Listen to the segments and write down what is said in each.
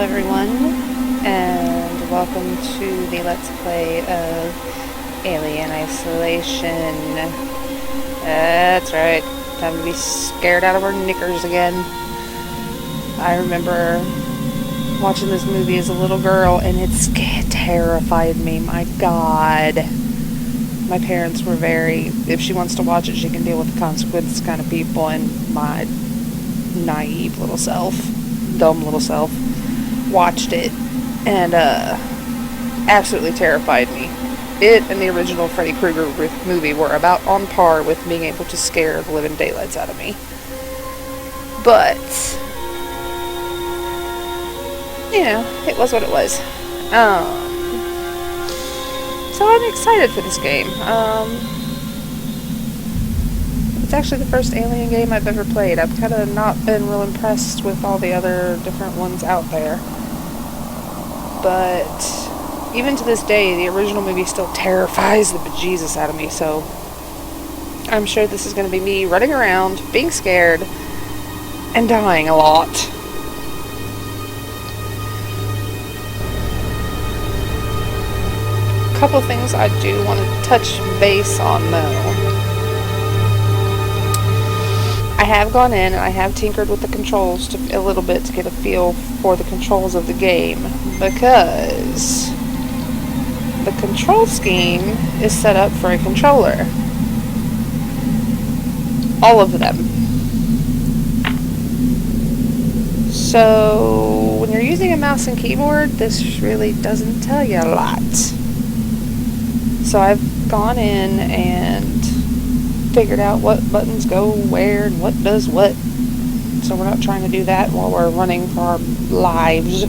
everyone, and welcome to the Let's Play of Alien Isolation. That's right, time to be scared out of our knickers again. I remember watching this movie as a little girl, and it terrified me, my god. My parents were very, if she wants to watch it, she can deal with the consequences kind of people, and my naive little self, dumb little self, watched it and absolutely terrified me. It and the original Freddy Krueger movie were about on par with being able to scare the living daylights out of me. But you know, it was what it was. So I'm excited for this game. It's actually the first Alien game I've ever played. I've kind of not been real impressed with all the other different ones out there. But even to this day, the original movie still terrifies the bejesus out of me, so I'm sure this is going to be me running around, being scared, and dying a lot. A couple things I do want to touch base on, though. I have gone in and I have tinkered with the controls a little bit to get a feel for the controls of the game, because the control scheme is set up for a controller. All of them. So when you're using a mouse and keyboard, this really doesn't tell you a lot. So I've gone in and figured out what buttons go where and what does what, so we're not trying to do that while we're running for our lives.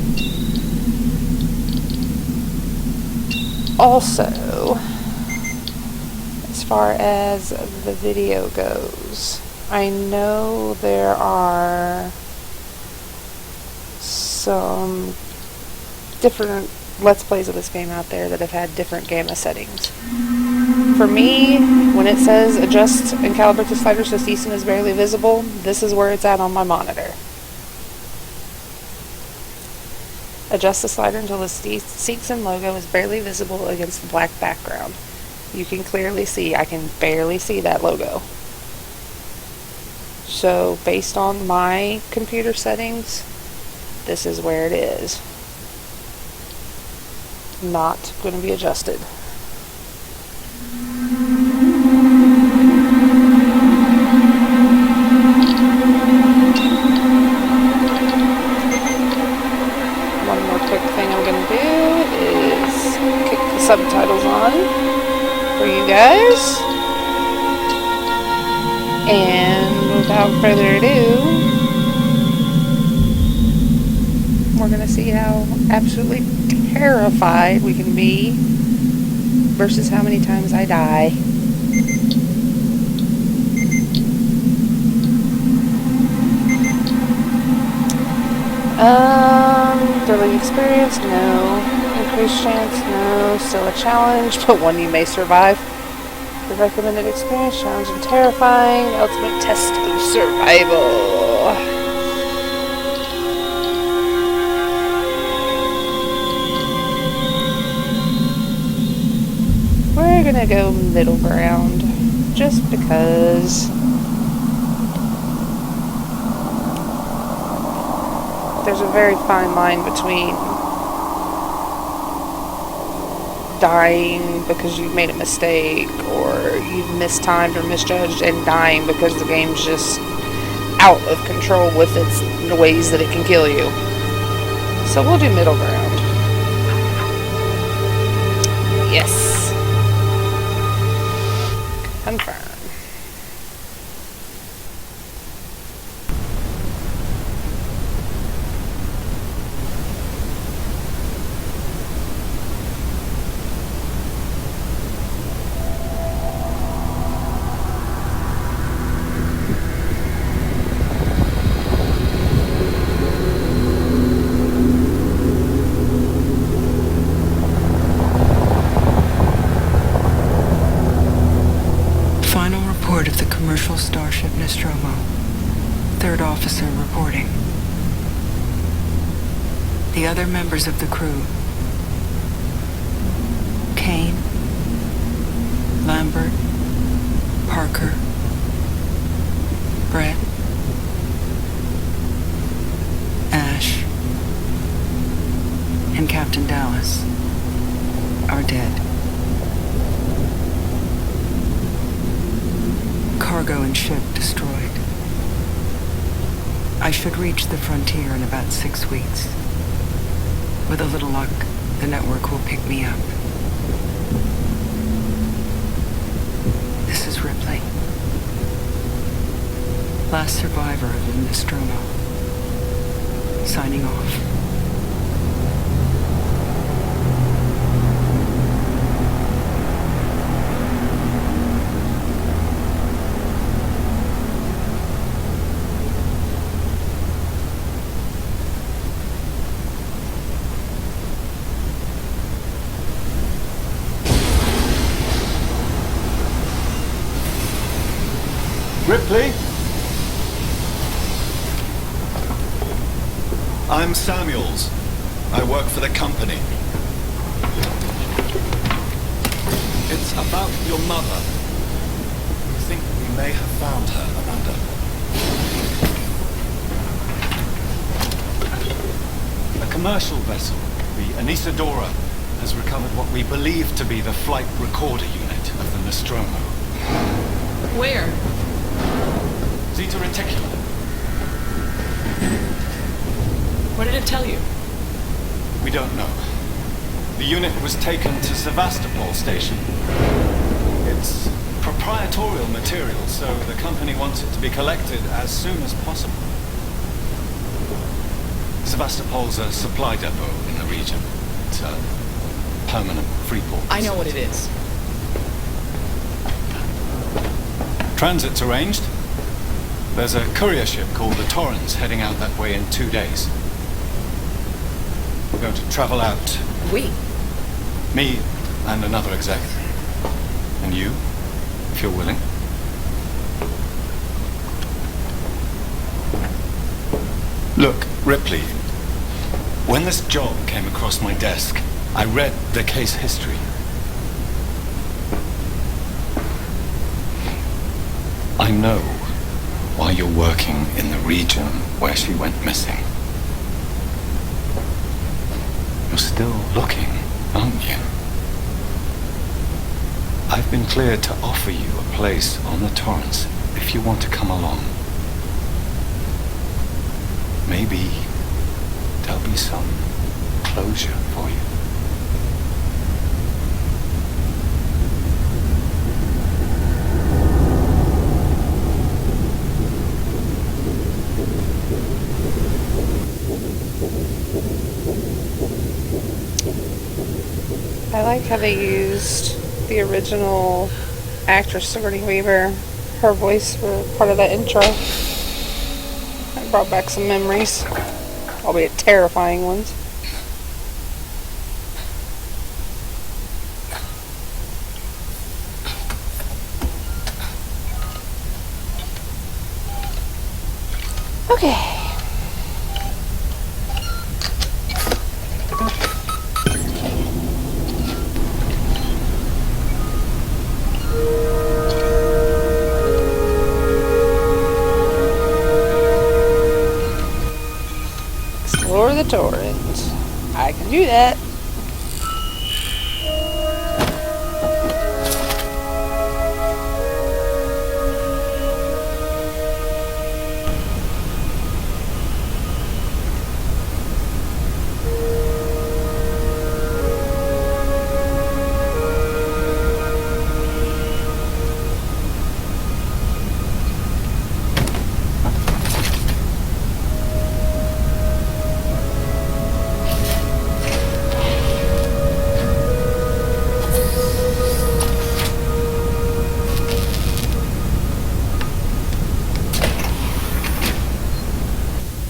Also, as far as the video goes, I know there are some different Let's Plays of this game out there that have had different gamma settings. For me, when it says adjust and calibrate the slider so CSUN is barely visible, this is where it's at on my monitor. Adjust the slider until the CSUN logo is barely visible against the black background. You can clearly see, I can barely see that logo. So, based on my computer settings, this is where it is. Not going to be adjusted. One more quick thing I'm going to do is kick the subtitles on for you guys. And without further ado, we're going to see how absolutely terrified we can be versus how many times I die. Daily experience, no. Increased chance, no. Still a challenge, but one you may survive. The recommended experience, challenging, terrifying, ultimate test of survival. We're gonna go middle ground, just because there's a very fine line between dying because you've made a mistake, or you've mistimed or misjudged, and dying because the game's just out of control with the ways that it can kill you. So we'll do middle ground. Yes. Confirm. Of the commercial starship Nostromo. Third officer reporting. The other members of the crew. Kane, Lambert, Parker, Brett, Ash, and Captain Dallas are dead. Cargo and ship destroyed. I should reach the frontier in about 6 weeks. With a little luck, the network will pick me up. This is Ripley. Last survivor of the Nostromo. Signing off. Ripley? I'm Samuels. I work for the company. It's about your mother. We think we may have found her, Amanda. A commercial vessel, the Anesidora, has recovered what we believe to be the flight recorder unit of the Nostromo. Where? Zeta Reticula. What did it tell you? We don't know. The unit was taken to Sevastopol station. It's proprietorial material, so the company wants it to be collected as soon as possible. Sevastopol's a supply depot in the region. It's a permanent free port. I know what it is. Transit's arranged. There's a courier ship called the Torrens heading out that way in 2 days. We're going to travel out. We? Me and another exec. And you, if you're willing. Look, Ripley, when this job came across my desk, I read the case history. I know why you're working in the region where she went missing. You're still looking, aren't you? I've been cleared to offer you a place on the Torrens if you want to come along. Maybe there'll be some closure for you. I like how they used the original actress Sigourney Weaver, her voice for part of that intro. That brought back some memories, albeit terrifying ones. Okay. Explore the Torrens. I can do that.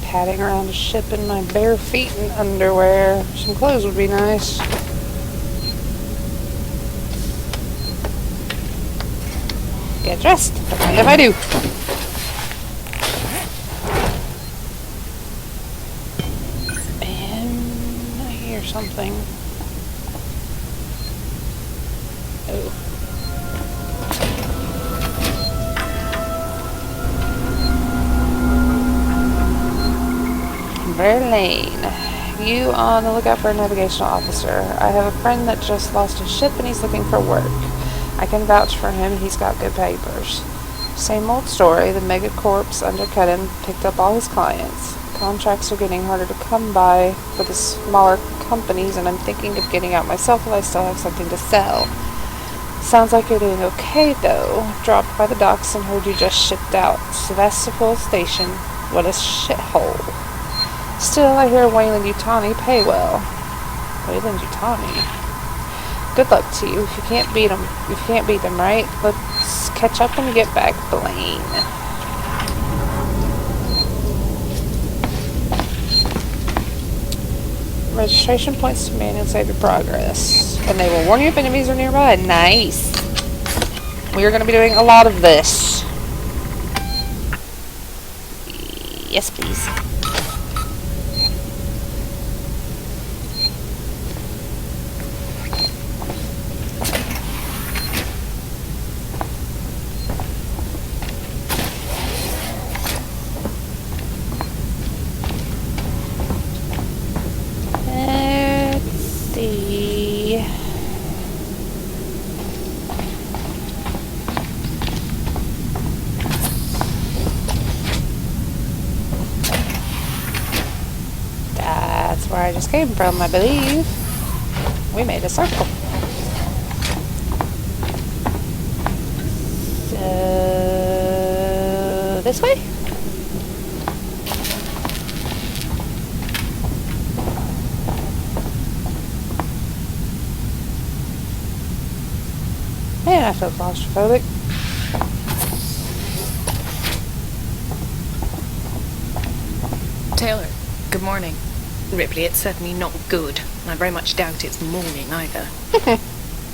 Padding around a ship in my bare feet and underwear. Some clothes would be nice. Get dressed. Don't mind if I do. And hear something. Oh. Verlaine. You on the lookout for a navigational officer. I have a friend that just lost his ship and he's looking for work. I can vouch for him. He's got good papers. Same old story. The megacorps undercut him, picked up all his clients. Contracts are getting harder to come by for the smaller companies, and I'm thinking of getting out myself if I still have something to sell. Sounds like you're doing okay, though. Dropped by the docks and heard you just shipped out. Sevastopol Station. What a shithole. Still, I hear Weyland-Yutani pay well. Weyland-Yutani? Good luck to you. If you can't beat them, right? Let's catch up when you get back, Blaine. Registration points to manual save your progress. And they will warn you if enemies are nearby. Nice. We are going to be doing a lot of this. Yes, please. Where I just came from, I believe. We made a circle. So, this way? Man, I feel claustrophobic. Taylor, good morning. Ripley, it's certainly not good. I very much doubt it's morning either.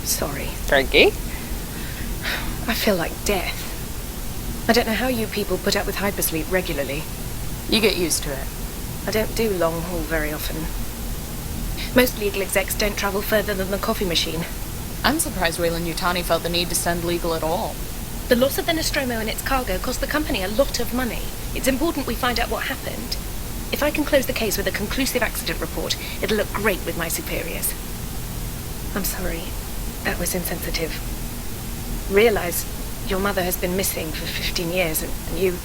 Sorry. Frankie? I feel like death. I don't know how you people put up with hypersleep regularly. You get used to it. I don't do long haul very often. Most legal execs don't travel further than the coffee machine. I'm surprised Weyland-Yutani felt the need to send legal at all. The loss of the Nostromo and its cargo cost the company a lot of money. It's important we find out what happened. If I can close the case with a conclusive accident report, it'll look great with my superiors. I'm sorry. That was insensitive. Realize your mother has been missing for 15 years, and you...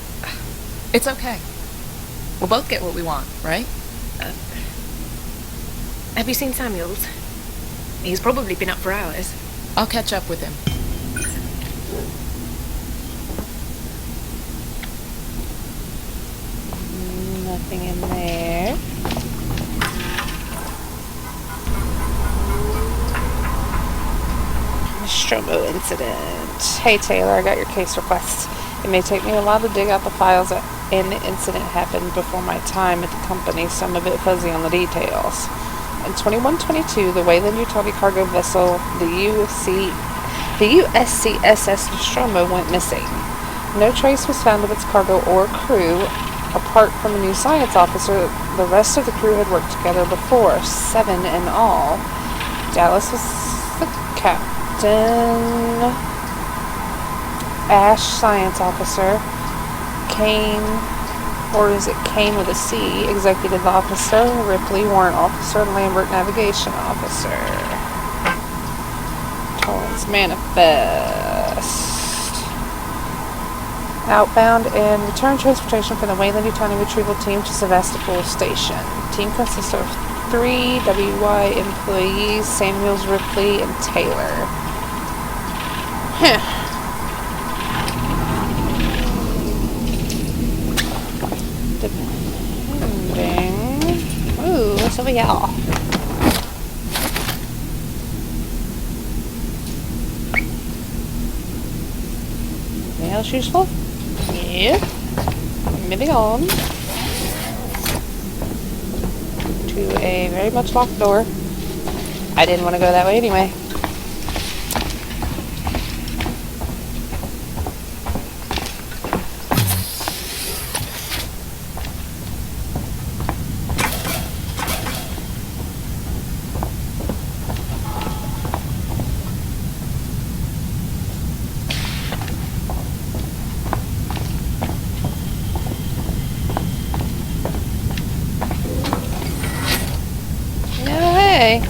It's okay. We'll both get what we want, right? Have you seen Samuels? He's probably been up for hours. I'll catch up with him. Nothing in there. Nostromo incident. Hey Taylor, I got your case request. It may take me a while to dig out the files and the incident happened before my time at the company, so I'm a bit fuzzy on the details. In 2122, the Weyland-Yutani cargo vessel, the USCSS Nostromo, went missing. No trace was found of its cargo or crew. Apart from a new science officer, the rest of the crew had worked together before, 7 in all. Dallas was the captain. Ash, science officer. Kane, or is it Kane with a C, executive officer. Ripley, warrant officer. Lambert, navigation officer. Torrance, manifest. Outbound and return transportation for the Weyland-Yutani retrieval team to Sevastopol Station. Team consists of 3 WY employees, Samuels, Ripley, and Taylor. Depending... Ooh, what's over here? Anything else useful? Yeah. Moving on to a very much locked door. I didn't want to go that way anyway. Hey.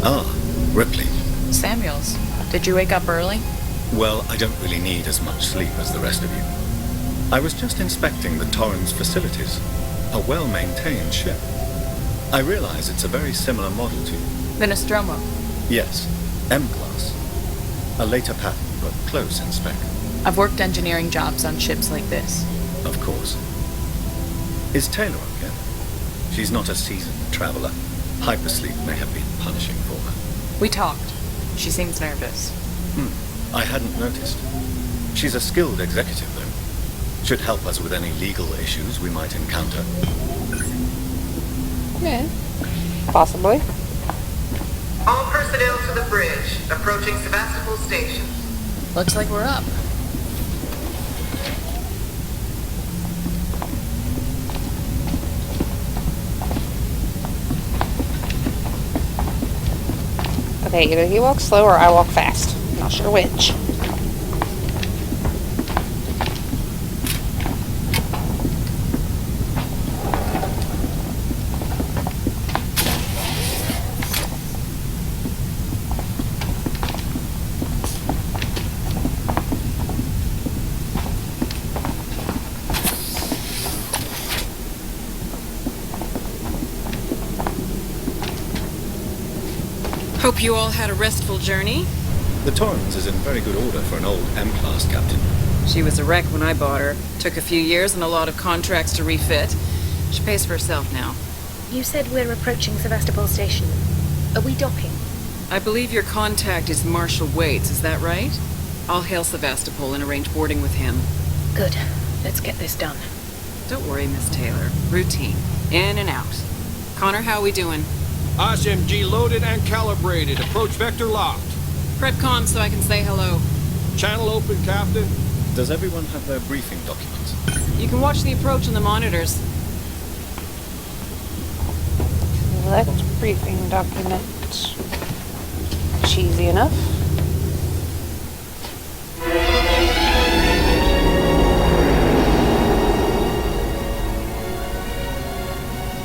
Ah, Ripley. Samuels, did you wake up early? Well, I don't really need as much sleep as the rest of you. I was just inspecting the Torrens facilities. A well-maintained ship. I realize it's a very similar model to... The Nostromo. Yes, M-Class. A later pattern, but close in spec. I've worked engineering jobs on ships like this. Of course. Is Taylor okay? She's not a seasoned traveler. Hypersleep may have been punishing for her. We talked. She seems nervous. I hadn't noticed. She's a skilled executive, though. Should help us with any legal issues we might encounter. Yeah. Possibly. All personnel to the bridge, approaching Sevastopol Station. Looks like we're up. Okay, either he walks slow or I walk fast. Not sure which. Hope you all had a restful journey. The Torrens is in very good order for an old M-Class captain. She was a wreck when I bought her. Took a few years and a lot of contracts to refit. She pays for herself now. You said we're approaching Sevastopol Station. Are we docking? I believe your contact is Marshal Waits, is that right? I'll hail Sevastopol and arrange boarding with him. Good. Let's get this done. Don't worry, Miss Taylor. Routine. In and out. Connor, how we doing? SMG loaded and calibrated. Approach vector locked. Prep comm so I can say hello. Channel open, Captain. Does everyone have their briefing documents? You can watch the approach on the monitors. Select briefing document. Cheesy enough.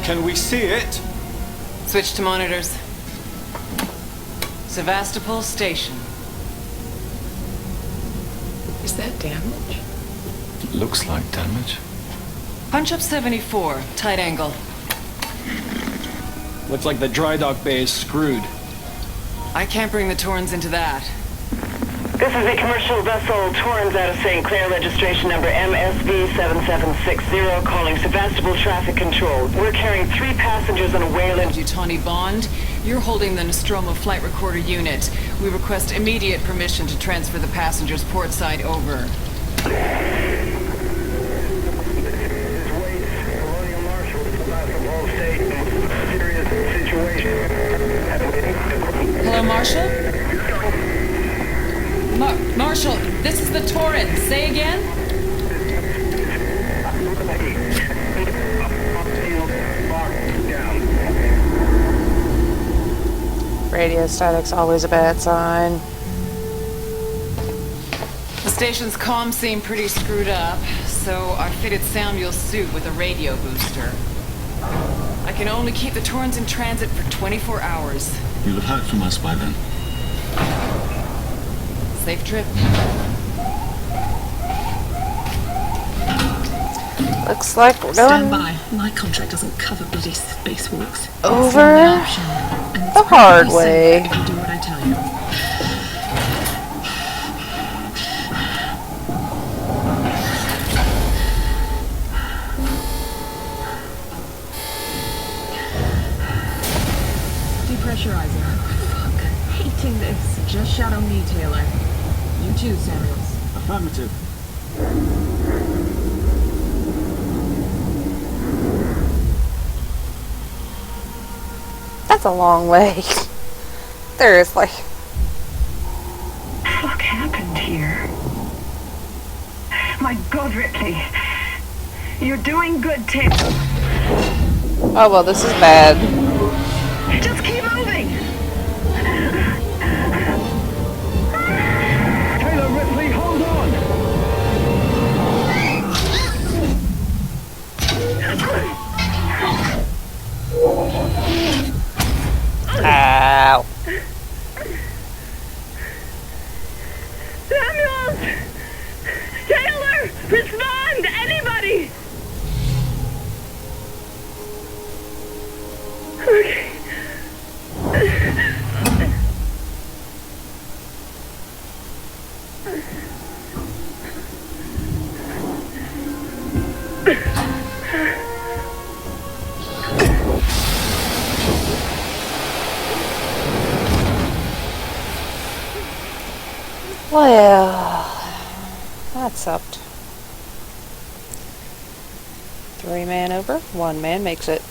Can we see it? Switch to monitors. Sevastopol Station. Is that damage? Looks like damage. Punch up 74, tight angle. Looks like the dry dock bay is screwed. I can't bring the Torrens into that. This is a commercial vessel, Torrens out of St. Clair, registration number MSV7760, calling Sevastopol Traffic Control. We're carrying 3 passengers on a Wayland. Tawny Bond, you're holding the Nostromo flight recorder unit. We request immediate permission to transfer the passengers portside over. Colonial Marshal, Sevastopol Station. Serious situation. Hello, Marshal? Marshal, this is the Torrens. Say again? Radio static's always a bad sign. The station's comms seem pretty screwed up, so I fitted Samuel's suit with a radio booster. I can only keep the Torrens in transit for 24 hours. You'll have heard from us by then. Safe trip. Looks like we're going Stand by. My contract doesn't cover bloody spacewalks. over It's the only option, and it's the hard probably way. safe if you do what I tell you. Depressurizer. Fuck. Hating this. Just shadow me, Taylor. You too, Samuels. Affirmative. That's a long way. Seriously. What happened here? My God, Ripley. You're doing good, Tim. Oh well, this is bad. Just keep moving. Taylor, Ripley, hold on! Well, that sucked. 3 man over, 1 man makes it.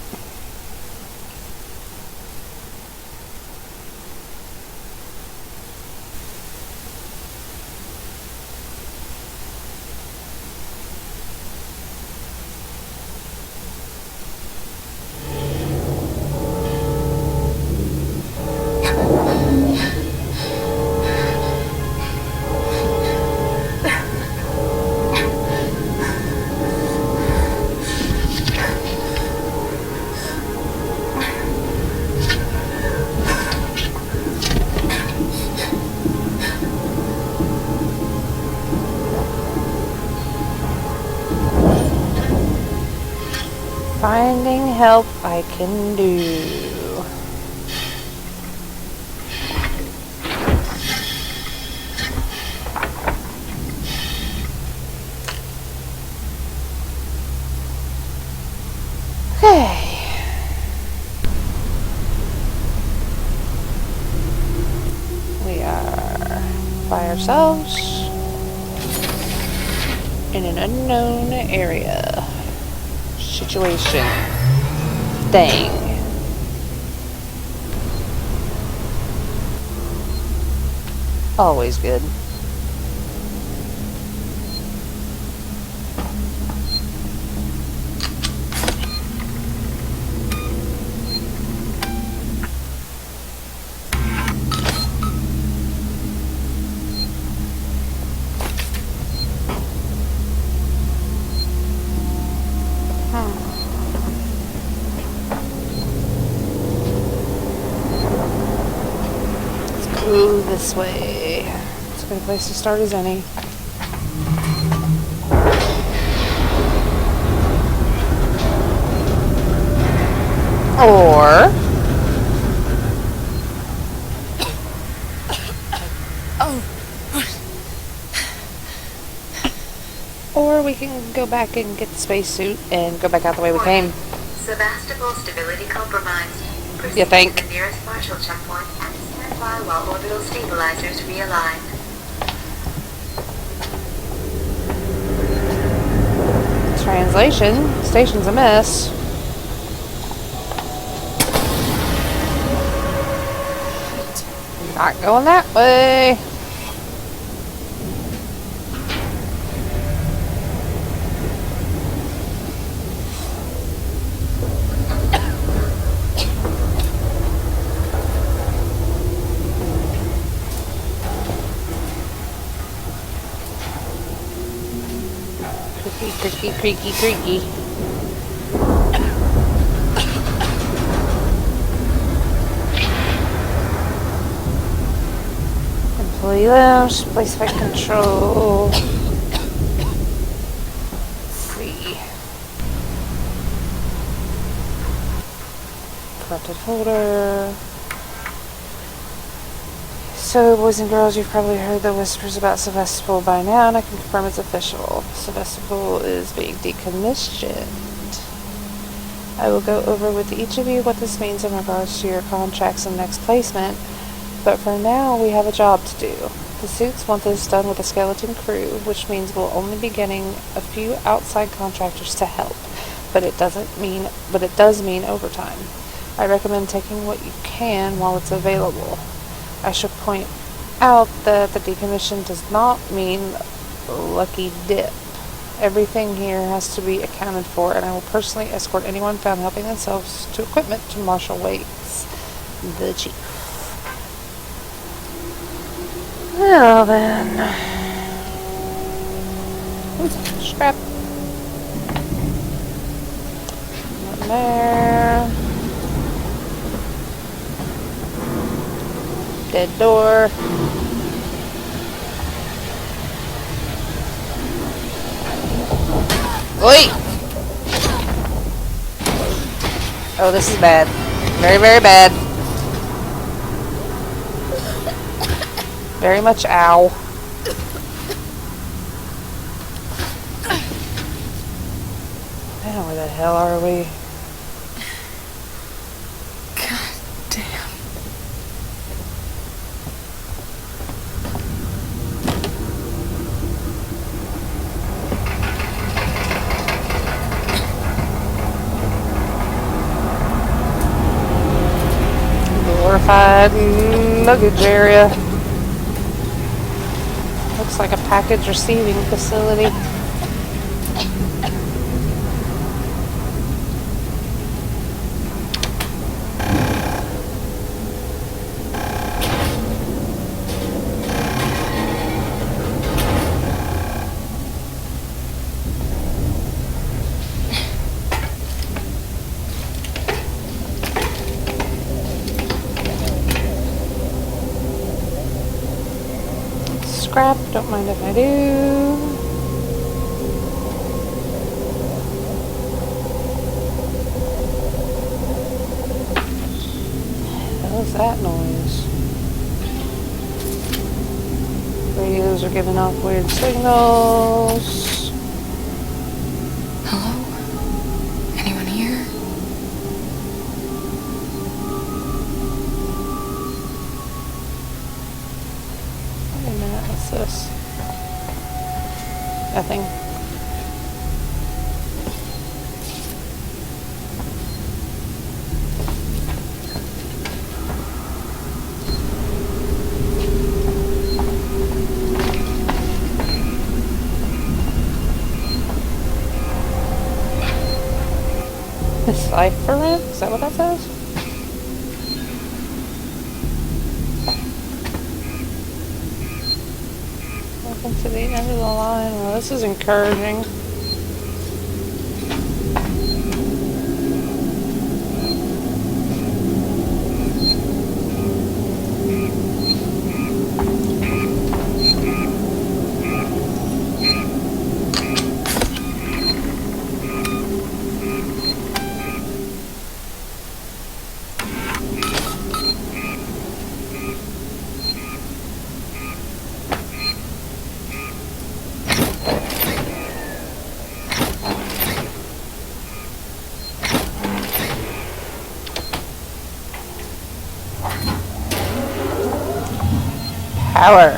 Finding help I can do. Okay. We are by ourselves in an unknown area. Situation. Thing. Always good. Ooh, this way. It's a good place to start as any. Or... Or we can go back and get the spacesuit and go back out the way we came. Sevastopol stability compromised. Proceed You think? to the nearest partial checkpoint and stand by while orbital stabilizers realign. Translation. Station's a mess. Not going that way. Creaky, creaky, creaky. Employee lounge, spaceflight control. Let's see. Corrupted folder. So, boys and girls, you've probably heard the whispers about Sevastopol by now, and I can confirm it's official. Sevastopol is being decommissioned. I will go over with each of you what this means in regards to your contracts and next placement, but for now, we have a job to do. The suits want this done with a skeleton crew, which means we'll only be getting a few outside contractors to help, but it does mean overtime. I recommend taking what you can while it's available. I should point out that the decommission does not mean lucky dip. Everything here has to be accounted for, and I will personally escort anyone found helping themselves to equipment to Marshal Waits, the chief. Well then. Ooh, scrap. One there. Dead door. Oi! Oh, this is bad. Very, very bad. Very much ow. Now where the hell are we? Fortified luggage area. Looks like a package receiving facility. Scrap, don't mind if I do. What was that noise? Radios are giving off weird signals. Hello? Anyone here? Wait a minute, what's this? Nothing. Decipher it? Is that what that says? Welcome to the end of the line. Well, this is encouraging. Power.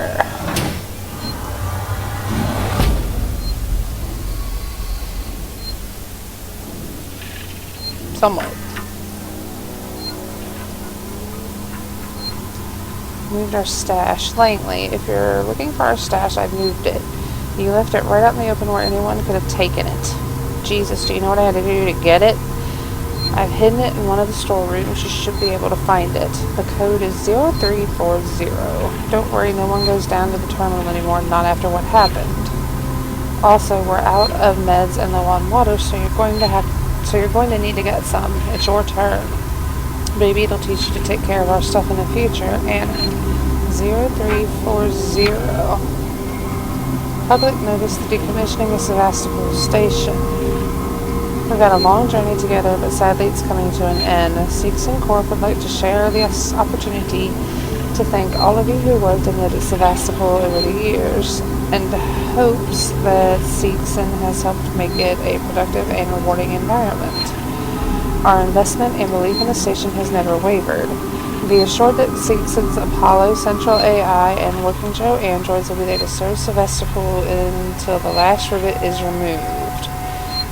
Somewhat. Moved our stash. Lately, if you're looking for our stash, I've moved it. You left it right out in the open where anyone could have taken it. Jesus, do you know what I had to do to get it? I've hidden it in one of the storerooms. You should be able to find it. The code is 0340. Don't worry, no one goes down to the terminal anymore, not after what happened. Also, we're out of meds and low on water, so you're going to need to get some. It's your turn. Maybe it'll teach you to take care of our stuff in the future. And 0340. Public notice the decommissioning of Sevastopol Station. We've got a long journey together, but sadly it's coming to an end. Seeks and Corp would like to share this opportunity to thank all of you who worked and lived at Sevastopol over the years, and hopes that Seegson has helped make it a productive and rewarding environment. Our investment and belief in the station has never wavered. Be assured that Seegson's Apollo Central AI and Working Joe androids will be there to serve Sevastopol until the last rivet is removed.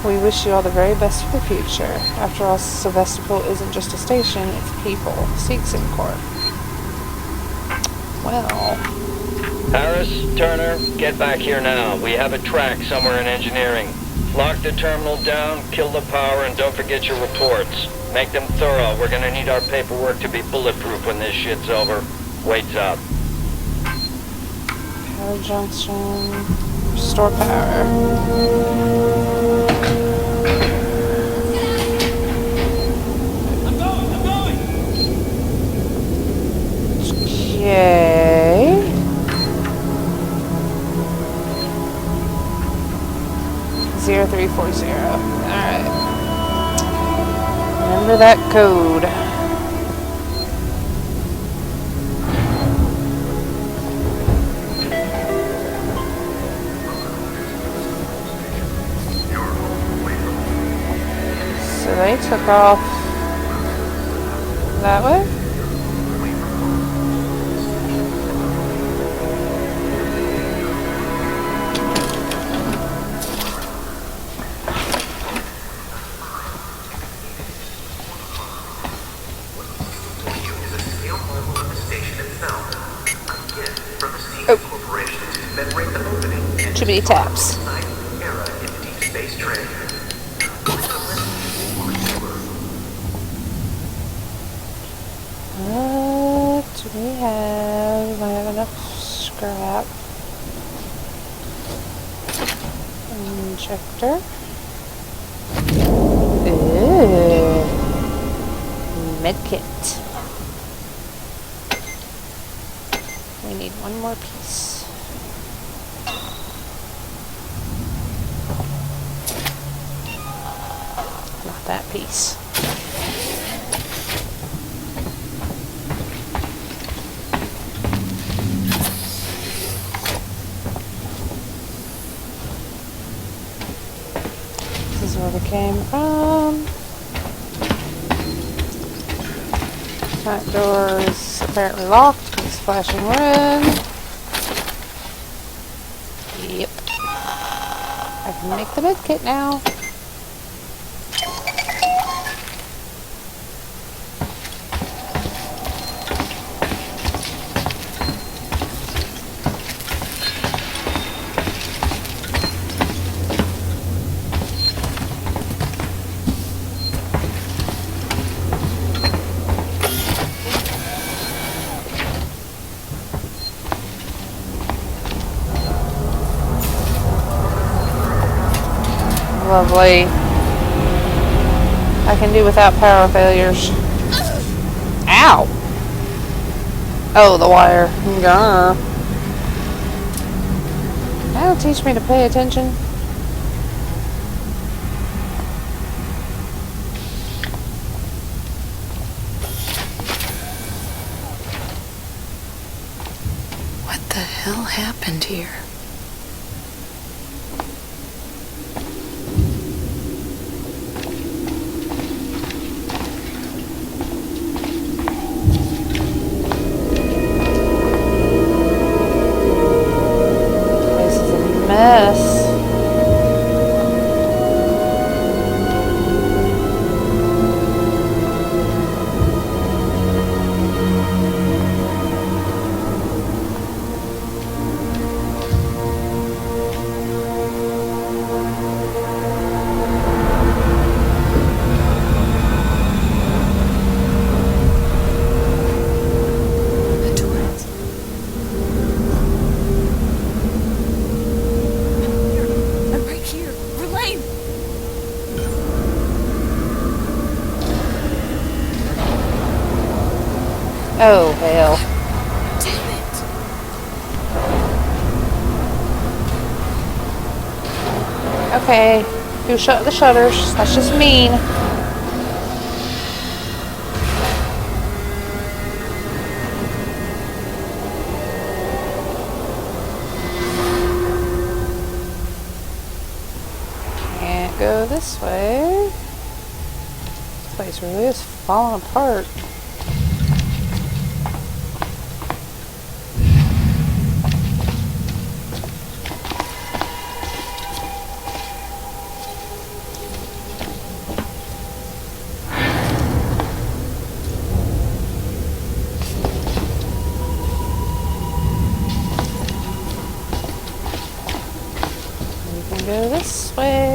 We wish you all the very best for the future. After all, Sevastopol isn't just a station, it's people. Seegson Corp. Well. Harris, Turner, get back here now. We have a track somewhere in engineering. Lock the terminal down, kill the power, and don't forget your reports. Make them thorough. We're gonna need our paperwork to be bulletproof when this shit's over. Waits up. Power junction. Restore power. Okay. 0340. Alright. Remember that code. So they took off that way? the arrival at the station itself. A gift from the Siemens Corporation to commemorate the opening. Too many taps. Era in deep space trade. What do we have? I have enough scrap. Injector. Ooh. Medkit. We need one more piece. Not that piece. This is where we came from. That door is apparently locked because it's flashing red. Yep. I can make the med kit now. Lovely. I can do without power failures. Ow! Oh, the wire. Grr. That'll teach me to pay attention. What the hell happened here? Mess. Oh, hell. Damn it. Okay. Who shut the shutters? That's just mean. Can't go this way. This place really is falling apart. Go this way.